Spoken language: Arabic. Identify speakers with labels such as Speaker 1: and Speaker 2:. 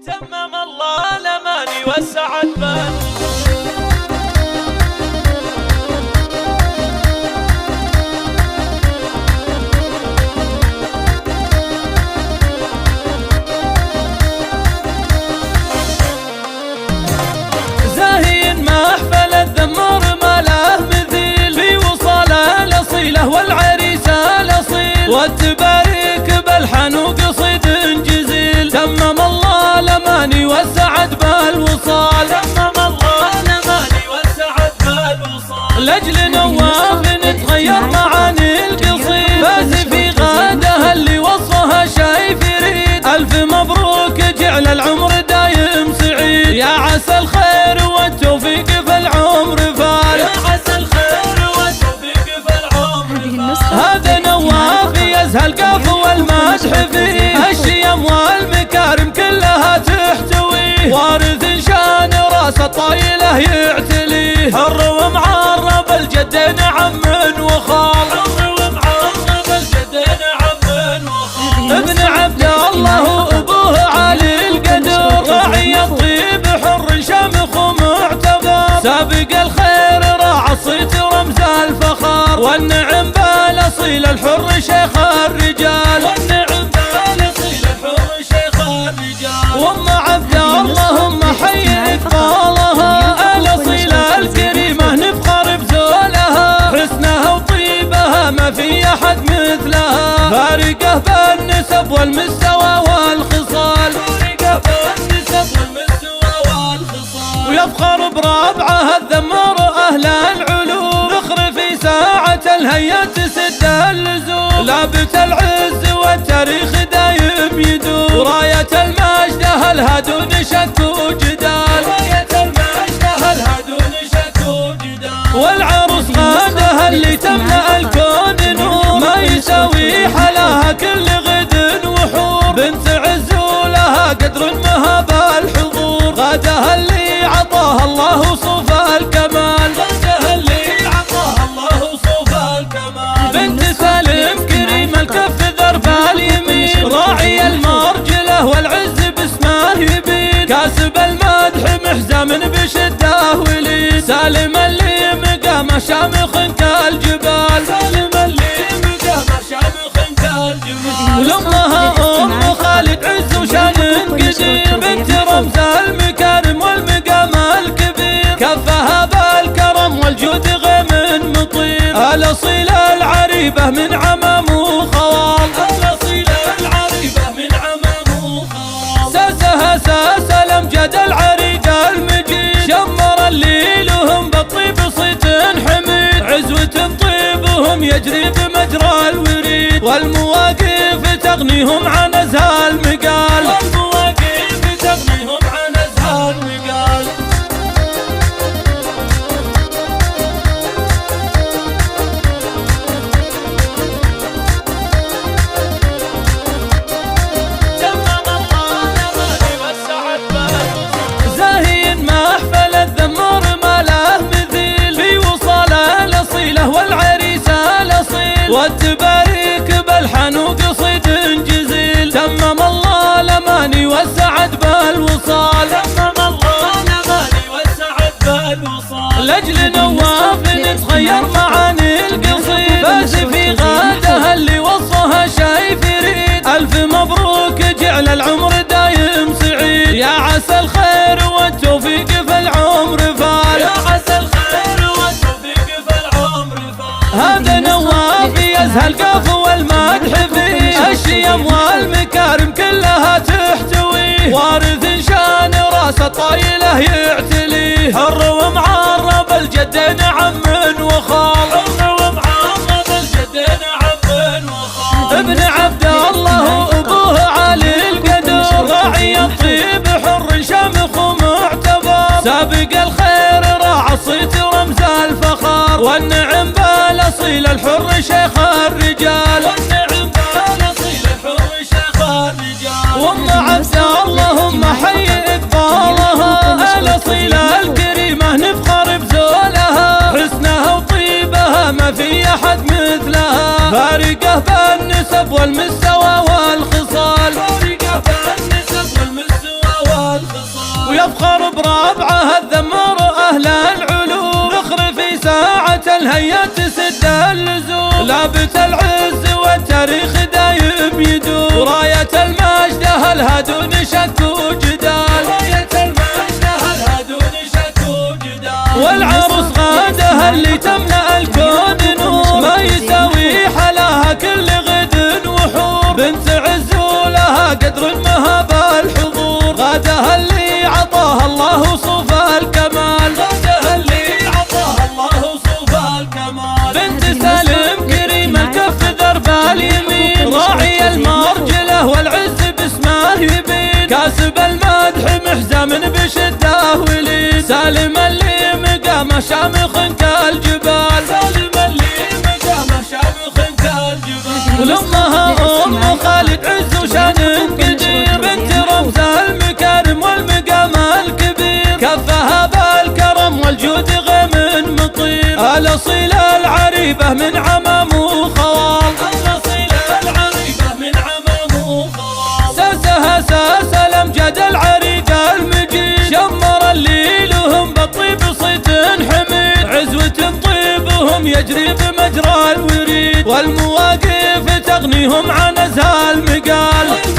Speaker 1: تمم الله الأماني والسعد بال زاهين محفل الذمر ما له مثيل في وصاله الأصيلة والعريسة الأصيل والتبارك بالحنوق صيد جزيل. تمم الله الأماني والسعد بالوصال، تمم الله الأماني والسعد بالوصال. لأجل نواف نتغير معاني القصيد، فاز في غادها اللي وصفها شايف يريد. ألف مبروك جعل العمر دايم سعيد، يا عسى الخير والتوفيق في العمر فال، يا عسى الخير والتوفيق في العمر فال. هذا نواف يزهى القاف والمدح فيه، الشيم والمكارم كلها تحتويه. وارث شان راس الطايله يعتليه، حر ومعرب الجدين عم وخال، حر ومعرب الجدين عم وخال. ابن عبد الله ابوه عالي القدر، راعي الطيب حر شمخ ومعتبر. سابق الخير راعى الصيت رمز الفخر، والنعم بالاصيل الحر شيخ الرجال، والنعم بالاصيل الحر شيخ الرجال. وام عبد الله ام حي اقبالها، الاصيله الكريمه نفخر بزولها. حسنها وطيبها ما في احد مثلها، فارقه بالنسب والمستوى والخصال، فارقه بالنسب والمستوى والخصال. ويفخر بربعها الذمر اهل العلوم، ذخر في ساعه الهيا تسد اللزوم. لابت العز والتاريخ دايم يدوم، رايه المجد اهلها دون شك وجدال، رايه المجد اهلها دون شك وجدال. والعروس غادها اللي تملا الكون نور، ما يساوي حلاها كل غد وحور. بنت عز ولها قدر مهاب الحضور، غادها اللي عطاها الله صوف الكمال، غادها اللي عطاها الله صوف الكمال. بنت سالم كريم الكف ذرف اليمين، راعي المرجله والعز باسمه يبين. كاسب المدح محزم بشده ولين، سالم اللي مقامه شامخ كالجبال، سالم اللي مقامه شامخ كالجبال. لامها ام خالد عز وشان قدير، بنت رمز المكارم والمقام الكبير. كفها بالكرم والجود غيم مطير، الاصيله العريبه من عمام وخوال، الاصيله العريبه من عمام وخوال. ساسها ساس الامجد العريق المجيد، شمر اللي لهم بالطيب صيت حميد. عزوة طيبهم يجري بمجرى الوريد، والمواقف تغنيهم عن ازهى المقال، والمواقف تغنيهم عن ازهى المقال. تمم الله الأماني والسعد بال، زاهين محفل الذمر ما له مثيل في وصاله الأصيلة والعريسة الأصيل، والتبارك بالحنوق صيد جزيل. تمم الله الأماني والسعد بالوصال، تمم الله الأماني والسعد بالوصال. لأجل نواف نتغير معاني القصيد، فاز في غادها اللي وصفها شايف يريد. ألف مبروك جعل العمر دايم سعيد، يا عسى الخير والتوفيق في العمر فال، يا عسى الخير والتوفيق في العمر فال. هذا نواف يزهى القاف والمدح فيه، الشيم والمكارم كلها تحتويه. وارث شان راس الطايله يعتليه، حر ومعرب الجدين عم وخال، حر ومعرب الجدين عم وخال. ابن عبد الله ابوه عالي القدر، راعي الطيب حر شمخ ومعتبر. سابق الخير راعى الصيت رمز الفخر، والنعم بالاصيل الحر شيخ الرجال، والنعم بالاصيل الحر شيخ الرجال. وام عبد الله ام حي اقبالها، الاصيله الكريمه نفخر بزولها. حسنها وطيبها ما في احد مثلها، فارقه بالنسب والمستوى والخصال، فارقه بالنسب والمستوى ربعها الذمر أهل العلوم، ذخر في ساعة الهيا تسد اللزوم، لابت العز والتاريخ دايم يدوم، راية المجد أهلها دون شك وجدال، راية المجد أهلها دون شك وجدال، والعروس غادها اللي تملأ الكون نور، ما يساوي حلاها كل غد وحور، بنت عز ولها قدر مهاب الحضور، غادها اللي عطاها الله صوف الكمال، غادها اللي عطاها الله صوف الكمال، بنت سالم كريم الكف درب اليمين، راعي المرجله والعز باسمه يبين، كاسب المدح محزم بشده ولين، سالم اللي مقامه شامخ كالجبال، سالم اللي مقامه شامخ كالجبال، لامها ام خالد عز وشان قدير، بنت رمز المكارم والمقام الكبير، كفها بالكرم والجود غيم مطير، الاصيل العريبه من عمام وخوال، الاصيل العريبه من عمام وخوال، ساسها ساس الامجاد العريق المجيد، شمر اللي لهم بالطيب صيت حميد، عزوة طيبهم يجري بمجرى الوريد، والمواقف تغنيهم عن ازهى المقال.